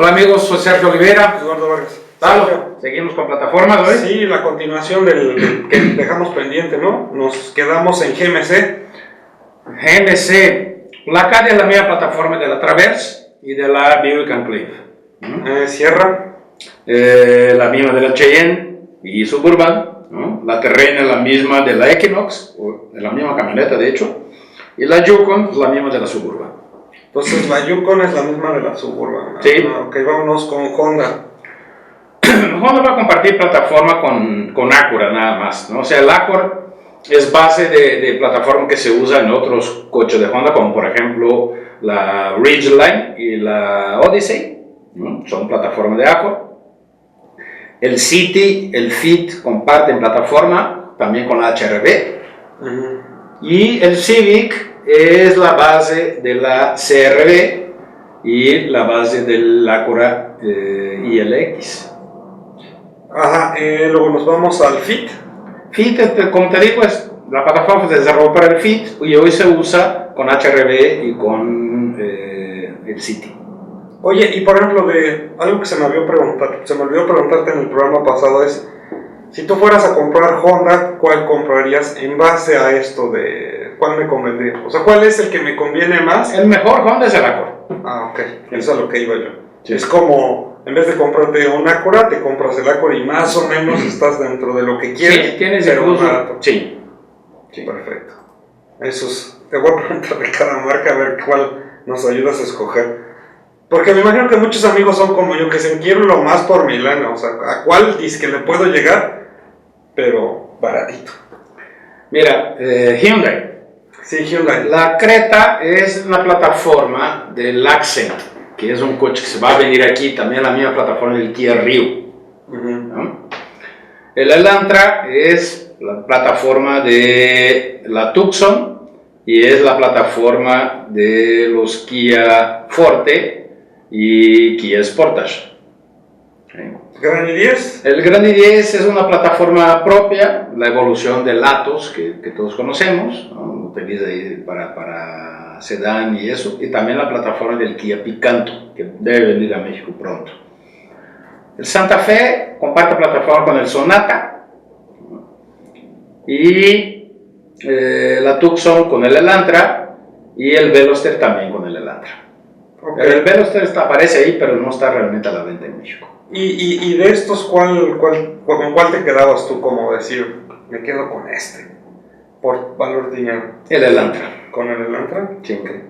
Hola amigos, soy Sergio Olivera. Eduardo Vargas. Lalo, seguimos con plataformas hoy. Sí, la continuación del que dejamos pendiente, ¿no? Nos quedamos en GMC. GMC, la CAD es la misma plataforma de la Traverse y de la Buick Enclave. Sierra. La misma de la Cheyenne y Suburban, ¿no? La Terrain es la misma de la Equinox, o de la misma camioneta de hecho, y la Yukon es la misma de la Suburban. Entonces la Yukon es la misma de la Suburban. Sí. Ok, vámonos con Honda. Honda va a compartir plataforma con Acura nada más, ¿no? O sea, el Acura es base de plataforma que se usa en otros coches de Honda, como por ejemplo la Ridgeline y la Odyssey, ¿no? Son plataformas de Acura. El City, el Fit comparten plataforma también con la HR-V. Y el Civic es la base de la CR-V y la base del Acura ILX. Ajá, luego nos vamos al Fit. Fit, como te digo, es la plataforma se desarrolló para el Fit y hoy se usa con HR-V y con el City. Oye, y por ejemplo, de algo que se me olvidó preguntarte en el programa pasado es, si tú fueras a comprar Honda, ¿cuál comprarías en base a esto de cuál me convendría? O sea, ¿cuál es el que me conviene más? El mejor Honda es el Acura. Ah, ok, eso es a lo que iba yo. Sí. Es como, en vez de comprarte un Acura, te compras el Acura y más o menos estás dentro de lo que quieres. Sí, tienes pero incluso. barato. Sí. Perfecto. Eso es, te voy a preguntar de cada marca a ver cuál nos ayudas a escoger. Porque me imagino que muchos amigos son como yo, que se quiero lo más por mi lana, o sea, ¿a cuál dice que le puedo llegar? Pero baratito. Mira, Hyundai. Sí, Hyundai. La Creta es una plataforma del Accent, que es un coche que se va a venir aquí, también la misma plataforma del Kia Rio. ¿No? El Elantra es la plataforma de la Tucson y es la plataforma de los Kia Forte y Kia Sportage. ¿Gran i10? El Gran i10 es una plataforma propia, la evolución del Atos que todos conocemos, ¿no? Utiliza para sedán y eso, y también la plataforma del Kia Picanto, que debe venir a México pronto. El Santa Fe comparte plataforma con el Sonata y la Tucson con el Elantra y el Veloster también con el Elantra. Okay. El Veloster aparece ahí, pero no está realmente a la venta en México. ¿Y de estos con cuál te quedabas tú, como decir, me quedo con este, por valor de dinero? El Elantra. ¿Con el Elantra? Sí. Okay.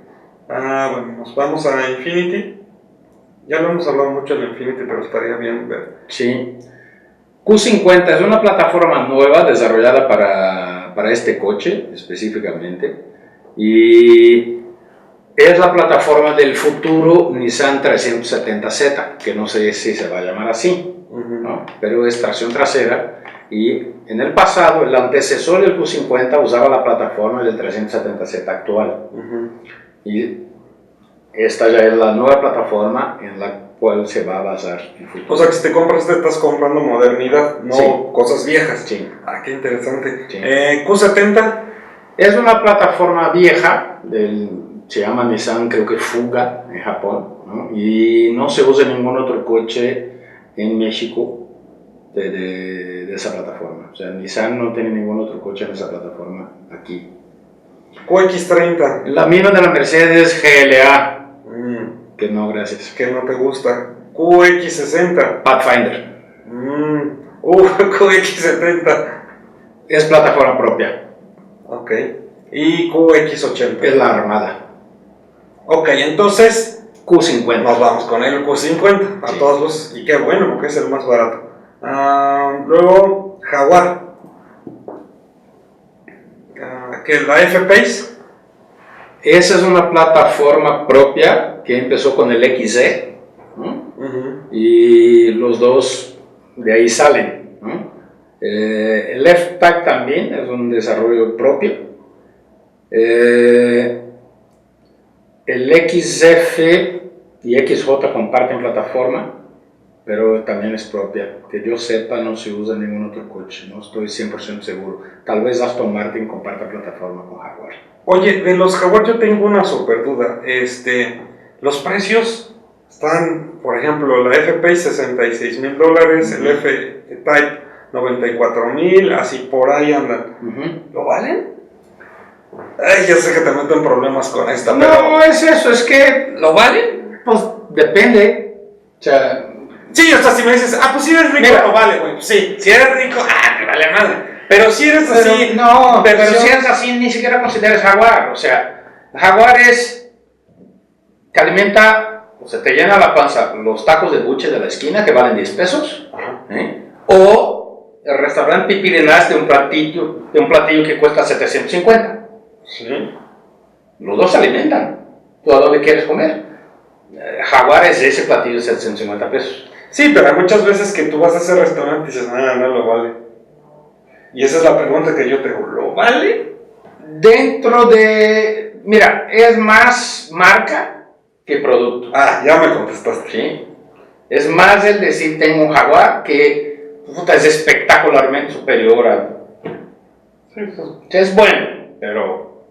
Bueno, nos vamos a Infiniti. Ya lo hemos hablado mucho del Infiniti, pero estaría bien ver. Sí. Q50 es una plataforma nueva desarrollada para este coche específicamente y es la plataforma del futuro Nissan 370Z, que no sé si se va a llamar así, ¿no? Pero es tracción trasera y en el pasado el antecesor del Q50 usaba la plataforma del 370Z actual y esta ya es la nueva plataforma en la cual se va a basar el futuro. O sea que si te compras estás comprando modernidad, no sí. Cosas viejas. Sí. Qué interesante. Sí. Q70 es una plataforma vieja, se llama Nissan, creo que Fuga en Japón, ¿no? Y no se usa ningún otro coche en México de esa plataforma. O sea, Nissan no tiene ningún otro coche en esa plataforma aquí. QX30. La misma de la Mercedes GLA. Que no, gracias. Que no te gusta. QX60. Pathfinder. QX70. Es plataforma propia. Ok. Y QX80. Es la Armada. Ok, entonces Q50. Nos vamos con el Q50 a sí. Todos los. Y qué bueno, porque es el más barato. Luego, Jaguar. ¿Qué es la F-Pace? Esa es una plataforma propia que empezó con el XE, ¿no? Y los dos de ahí salen, ¿no? El F-Tag también es un desarrollo propio. El XF y XJ comparten plataforma, pero también es propia. Que yo sepa, no se usa en ningún otro coche, no estoy 100% seguro. Tal vez Aston Martin comparta plataforma con Jaguar. Oye, de los Jaguar yo tengo una super duda. Los precios Están, por ejemplo, la FPI $66,000, el F-Type 94,000, así por ahí andan. ¿Lo valen? Ay, ya sé que te meten problemas con esta, No, pero... es eso, es que... ¿Lo valen? Pues depende. O sea... Sí, o sea, si me dices, pues si eres rico, mira, lo vale, güey. Sí, si eres rico, me vale madre. Pero si eres así... No, pero si eres así, ni siquiera consideres Jaguar. O sea, Jaguar es... Te alimenta, o sea, te llena la panza los tacos de buche de la esquina que valen 10 pesos. O el restaurante Pipirinás de un platillo que cuesta 750. Sí. Los dos se alimentan. ¿Tú a dónde quieres comer? Jaguar es ese platillo de 750 pesos. Sí, pero hay muchas veces que tú vas a ese restaurante y dices, no lo vale. Y esa es la pregunta que yo te hago, ¿lo vale? Dentro de... Mira, es más marca que producto. Ya me contestaste. ¿Sí? Es más el decir tengo un Jaguar que es espectacularmente superior a... Sí. Es bueno, pero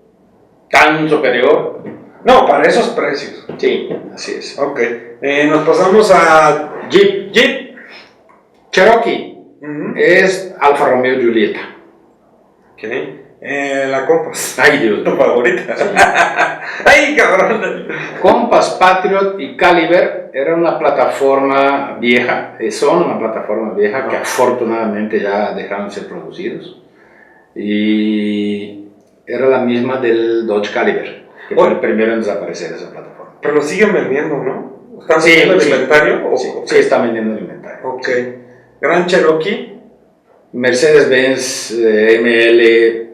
tan superior. No, para esos precios. Sí, así es. Ok. Nos pasamos a Jeep. Cherokee. Es Alfa Romeo Giulietta. Ok. La Compass. Ay, Dios. Tu favorita. Sí. Ay, cabrón. Compass, Patriot y Caliber era una plataforma vieja, son una plataforma vieja que afortunadamente ya dejaron de ser producidos. Y era la misma del Dodge Caliber, que fue el primero en desaparecer esa plataforma. Pero lo siguen vendiendo, ¿no? ¿Están vendiendo el inventario? Sí, están vendiendo el inventario. Ok. Gran Cherokee. Mercedes-Benz ML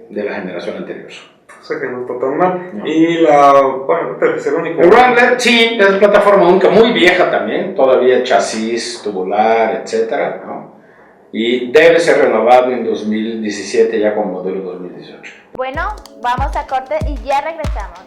de la generación anterior. O sea que no está tan mal. No. Y bueno, es el único. El Wrangler, sí, es una plataforma única, muy vieja también, todavía chasis tubular, etcétera, ¿no? Y debe ser renovado en 2017 ya con modelo 2018. Bueno, vamos a corte y ya regresamos.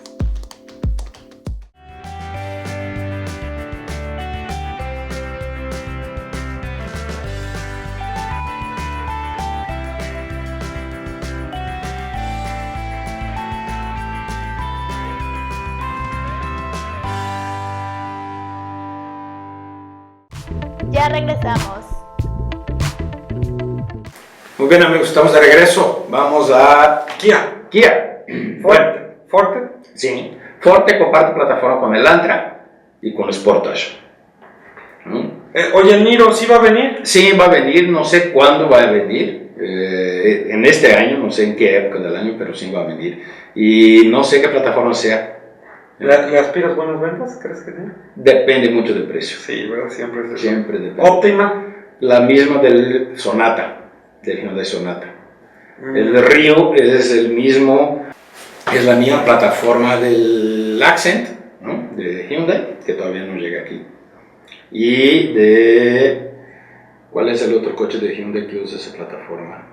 Ya regresamos. Muy bien, amigos, estamos de regreso. Vamos a Kia. Forte. Sí. Forte comparte plataforma con el Antra y con el Sportage. Oye, el Niro, ¿sí va a venir? Sí, va a venir, no sé cuándo va a venir. En este año, no sé en qué época del año, pero sí va a venir. Y no sé qué plataforma sea. ¿Le aspiras buenas ventas? ¿Crees que sí? Depende mucho del precio. Sí, ¿verdad? Siempre es eso. Siempre depende. Óptima. La misma del Sonata, del Hyundai Sonata. El Rio es el mismo, es la misma plataforma del Accent, ¿no? De Hyundai, que todavía no llega aquí. Y de... ¿Cuál es el otro coche de Hyundai que usa esa plataforma?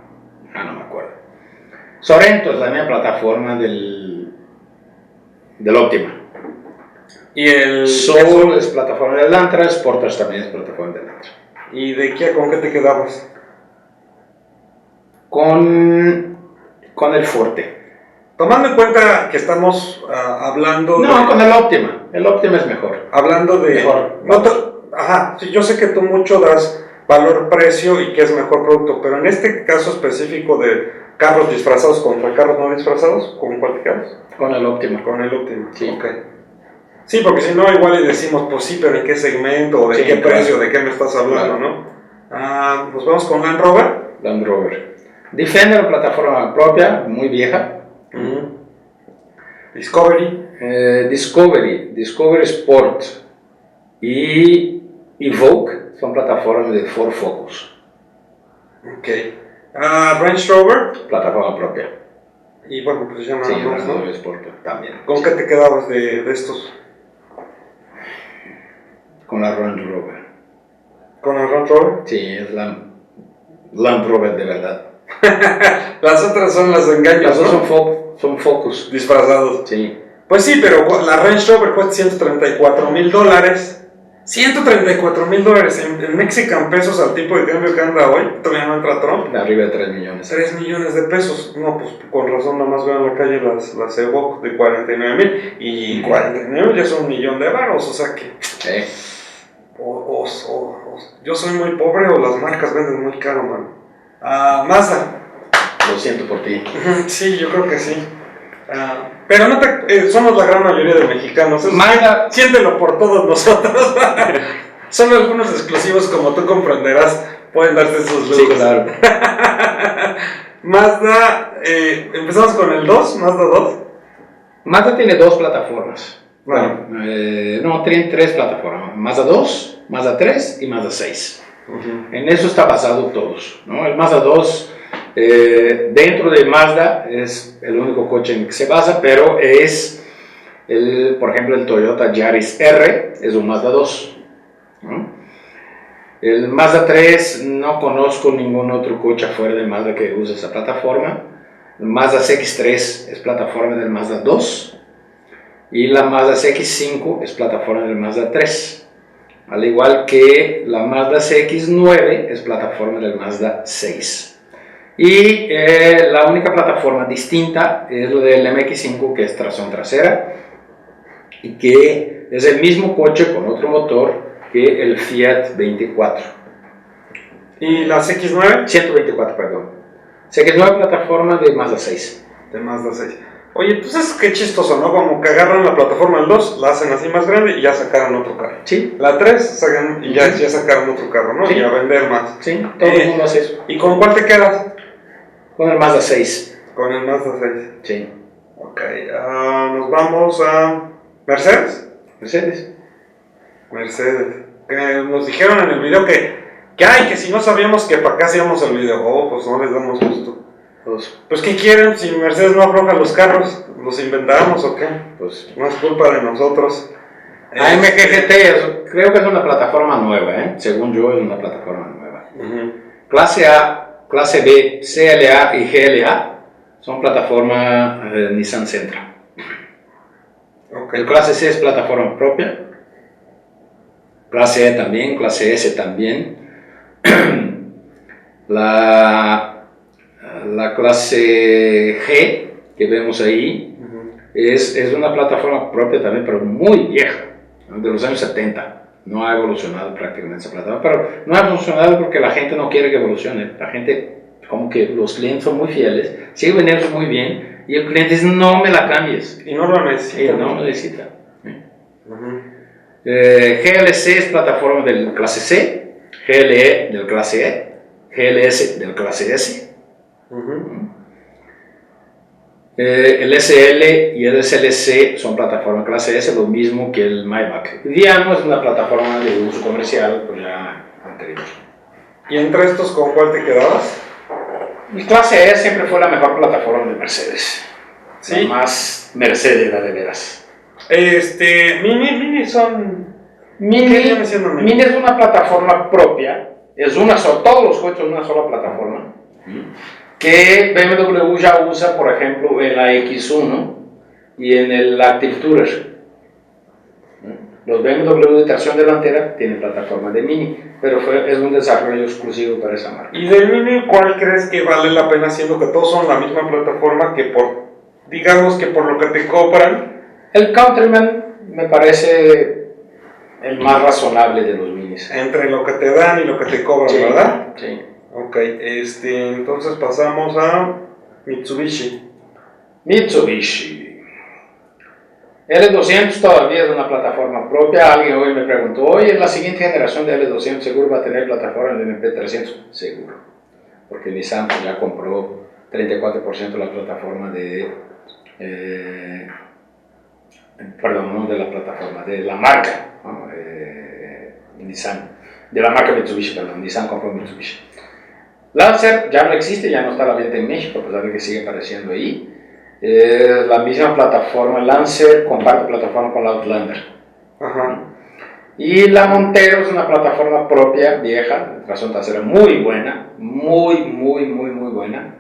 No me acuerdo. Sorento es la misma plataforma del Optima. Y el Soul es plataforma del Antra, Sportage también es plataforma del Antra. ¿Y de Kia con qué te quedabas? Con el Forte. Tomando en cuenta que estamos hablando con el Optima. El Optima es mejor. Hablando de... Mejor. Sí, yo sé que tú mucho das valor-precio y que es mejor producto, pero en este caso específico de carros disfrazados contra carros no disfrazados, ¿con cuál te quedas? Con el Optima. Con el Optima. Sí. Okay. Sí, porque si no, igual le decimos, pues sí, pero ¿en qué segmento? ¿O de qué precio? ¿De qué me estás hablando, no? Pues vamos con Land Rover. Land Rover. Defender, plataforma propia, muy vieja. Discovery. Discovery Sport y Evoque son plataformas de Ford Focus. Ok. Range Rover. Plataforma propia. Y bueno, pues se llama Range Rover Sport también. ¿Con qué te quedabas de estos? Con la Range Rover. ¿Con la Range Rover? Sí, es la Land Rover de verdad. Las otras son las engaños. Las dos son Focus. Disfrazados. Sí. Pues sí, pero la Range Rover cuesta $134,000. $134,000 en Mexican pesos al tipo de cambio que anda hoy. Todavía no entra Trump. Arriba de 3 millones. 3 millones de pesos. No, pues con razón, nada más veo en la calle las Evoque de 49,000. Y 49,000 ya son $1,000,000 de varos, o sea que. Yo soy muy pobre o las marcas venden muy caro, man. Mazda. Lo siento por ti. Sí, yo creo que sí. Pero no somos la gran mayoría de mexicanos. Mazda. Siéntelo por todos nosotros. Solo algunos exclusivos, como tú comprenderás, pueden darse sus lujos. Sí, claro. Mazda, empezamos con el 2, Mazda 2. Mazda tiene dos plataformas. Bueno. No, tiene tres plataformas. Mazda 2, Mazda 3 y Mazda 6. En eso está basado todos, ¿no? El Mazda 2, dentro de Mazda, es el único coche en el que se basa, pero es, por ejemplo, el Toyota Yaris R, es un Mazda 2, ¿no? El Mazda 3, no conozco ningún otro coche afuera de Mazda que use esa plataforma. El Mazda CX-3 es plataforma del Mazda 2 y la Mazda CX-5 es plataforma del Mazda 3. Al igual que la Mazda CX-9 es plataforma del Mazda 6. Y la única plataforma distinta es lo del MX-5, que es tracción trasera y que es el mismo coche con otro motor que el Fiat 24. ¿Y la CX-9? 124, perdón. CX-9 plataforma de Mazda 6. De Mazda 6. Oye, entonces qué chistoso, ¿no? Como que agarran la plataforma del 2, la hacen así más grande y ya sacaron otro carro. Sí. La 3 sacan y ya sacaron otro carro, ¿no? Sí. Y a vender más. Sí, todo el mundo hace eso. ¿Y con cuál te quedas? Con el Mazda 6. Con el Mazda 6. Sí. Ok, nos vamos a Mercedes. Mercedes. Que nos dijeron en el video que si no sabíamos que para acá hacíamos el video, pues no les damos gusto. Pues ¿qué quieren? Si Mercedes no afloja los carros, ¿los inventamos o qué? Pues No es culpa de nosotros. AMG GT creo que es una plataforma nueva, según yo es una plataforma nueva. Clase A, clase B, CLA y GLA son plataforma Nissan Sentra. El clase C es plataforma propia. Clase E también, clase S también. La clase G que vemos ahí es una plataforma propia también, pero muy vieja, ¿no? De los años 70. No ha evolucionado prácticamente esa plataforma, pero no ha evolucionado porque la gente no quiere que evolucione. La gente, como que los clientes son muy fieles, sigue vendiendo muy bien y el cliente dice, no me la cambies. Y no lo necesita. No lo necesita. GLC es plataforma del clase C, GLE del clase E, GLS del clase S. El SL y el SLC son plataformas clase S, lo mismo que el Maybach. Diano es una plataforma de uso comercial, pues ya anterior. ¿Y entre estos con cuál te quedabas? Mi clase E siempre fue la mejor plataforma de Mercedes. ¿Sí? La más Mercedes, de veras. Mini son... ¿Qué viene siendo Mini? Mini es una plataforma propia, es una sola, todos los coches son una sola plataforma, que BMW ya usa, por ejemplo, en la X1 y en el Active Tourer. Los BMW de tracción delantera tienen plataforma de Mini, pero es un desarrollo exclusivo para esa marca. ¿Y del Mini cuál crees que vale la pena, siendo que todos son la misma plataforma, que digamos que por lo que te cobran? El Countryman me parece el más razonable de los Minis. Entre lo que te dan y lo que te cobran, Sí, ¿verdad? Sí. Ok, entonces pasamos a Mitsubishi. Mitsubishi. L200 todavía es una plataforma propia. Alguien hoy me preguntó, oye, la siguiente generación de L200 seguro va a tener plataforma de MP300. Seguro. Porque Nissan ya compró 34% de la plataforma de... perdón, no de la plataforma, de la marca, ¿no? Nissan. De la marca Mitsubishi, perdón. Nissan compró Mitsubishi. Lancer ya no existe, ya no está a la venta en México, a pesar de que sigue apareciendo ahí. La misma plataforma, Lancer comparte plataforma con la Outlander. Y la Montero es una plataforma propia, vieja, de tracción trasera muy buena, muy buena.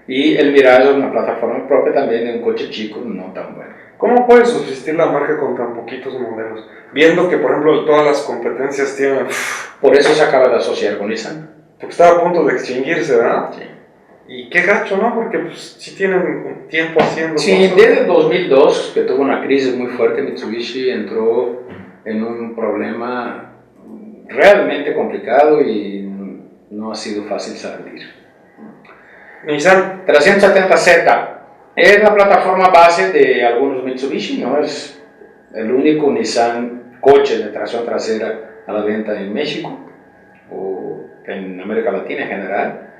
Y el Mirage es una plataforma propia también de un coche chico, no tan bueno. ¿Cómo puede subsistir la marca con tan poquitos modelos? Viendo que, por ejemplo, todas las competencias tienen... Por eso se acaba de asociar con Nissan. Porque estaba a punto de extinguirse, ¿verdad? Sí. Y qué gacho, ¿no? Porque pues sí tienen un tiempo haciendo Sí, cosas. desde 2002, que tuvo una crisis muy fuerte, Mitsubishi entró en un problema realmente complicado y no ha sido fácil salir. Nissan. 370Z es la plataforma base de algunos Mitsubishi, ¿no? Es el único Nissan coche de tracción trasera a la venta en México o en América Latina en general,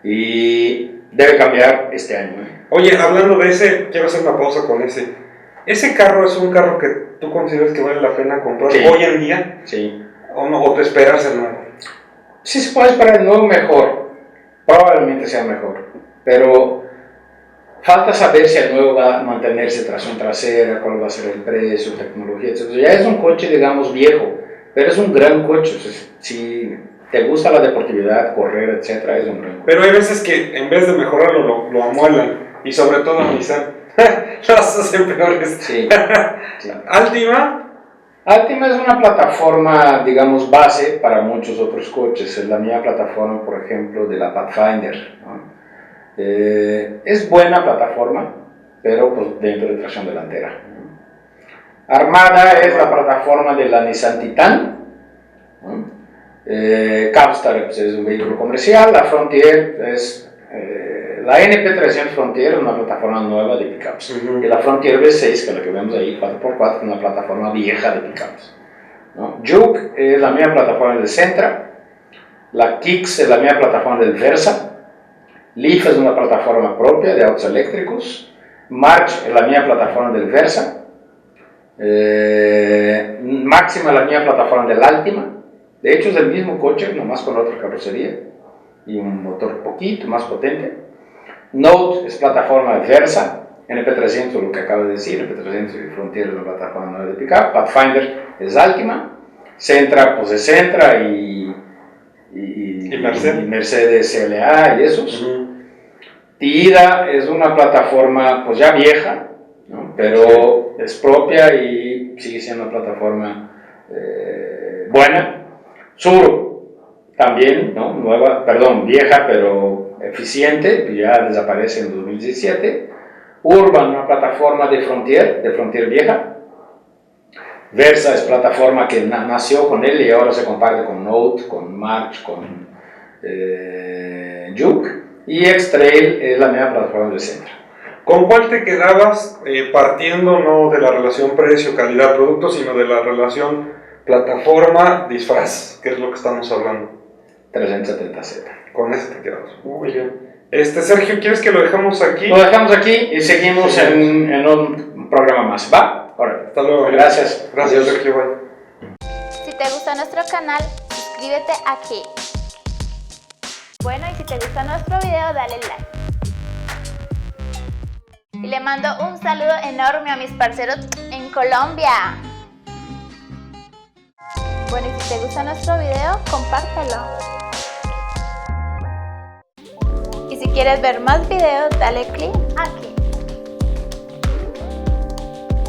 y debe cambiar este año. Oye, hablando de ese, quiero hacer una pausa con ese. ¿Ese carro es un carro que tú consideras que vale la pena comprar hoy en día? Sí. ¿O no? ¿O te esperas el nuevo? Si se puede esperar el nuevo, mejor. Probablemente sea mejor. Pero falta saber si el nuevo va a mantenerse tracción trasera, cuál va a ser el precio, tecnología, etc. Ya es un coche, digamos, viejo, pero es un gran coche. O sea, si te gusta la deportividad, correr, etc., es un gran coche. Pero hay veces que en vez de mejorarlo, lo amuelan. Y sobre todo Nissan. Las hacen peores. Sí. Altima. Altima es una plataforma, digamos, base para muchos otros coches. Es la misma plataforma, por ejemplo, de la Pathfinder, ¿no? Es buena plataforma, pero pues, dentro de tracción delantera. Armada es la plataforma de la Nissan Titan, ¿no? Capstar pues, es un vehículo comercial. La Frontier es la NP300 Frontier, una plataforma nueva de pickups. Y la Frontier V6, que es la que vemos ahí, 4x4, es una plataforma vieja de pickups, ¿no? Juke es la misma plataforma del Sentra. La Kicks es la misma plataforma del Versa. Leaf es una plataforma propia de autos eléctricos. March es la misma plataforma del Versa. Máxima es la misma plataforma del Altima. De hecho es el mismo coche, nomás con otra carrocería y un motor poquito más potente. Note es plataforma de Versa. NP300, lo que acabo de decir, NP300 y Frontier es una plataforma nueva de pickup. Pathfinder es Altima. Sentra pues es Sentra y Mercedes CLA y esos. Tida es una plataforma pues ya vieja, ¿no? Pero es propia y sigue siendo una plataforma buena. Sur también, ¿no? Vieja pero eficiente, ya desaparece en 2017. Urban, una plataforma de Frontier vieja. Versa es plataforma que nació con él y ahora se comparte con Note, con March, con Juke. Y X-Trail es la misma plataforma del Sentra. ¿Con cuál te quedabas partiendo no de la relación precio, calidad, producto, sino de la relación plataforma, disfraz, que es lo que estamos hablando? 370Z. Con ese te quedabas. Muy bien. Sergio, ¿quieres que lo dejamos aquí? Lo dejamos aquí y seguimos en un programa más. ¿Va? Ahora. Hasta luego. Gracias. Gracias, Sergio. Bye. Si te gusta nuestro canal, suscríbete aquí. Bueno, y si te gusta nuestro video, dale like. Y le mando un saludo enorme a mis parceros en Colombia. Bueno, y si te gusta nuestro video, compártelo. Y si quieres ver más videos, dale click aquí.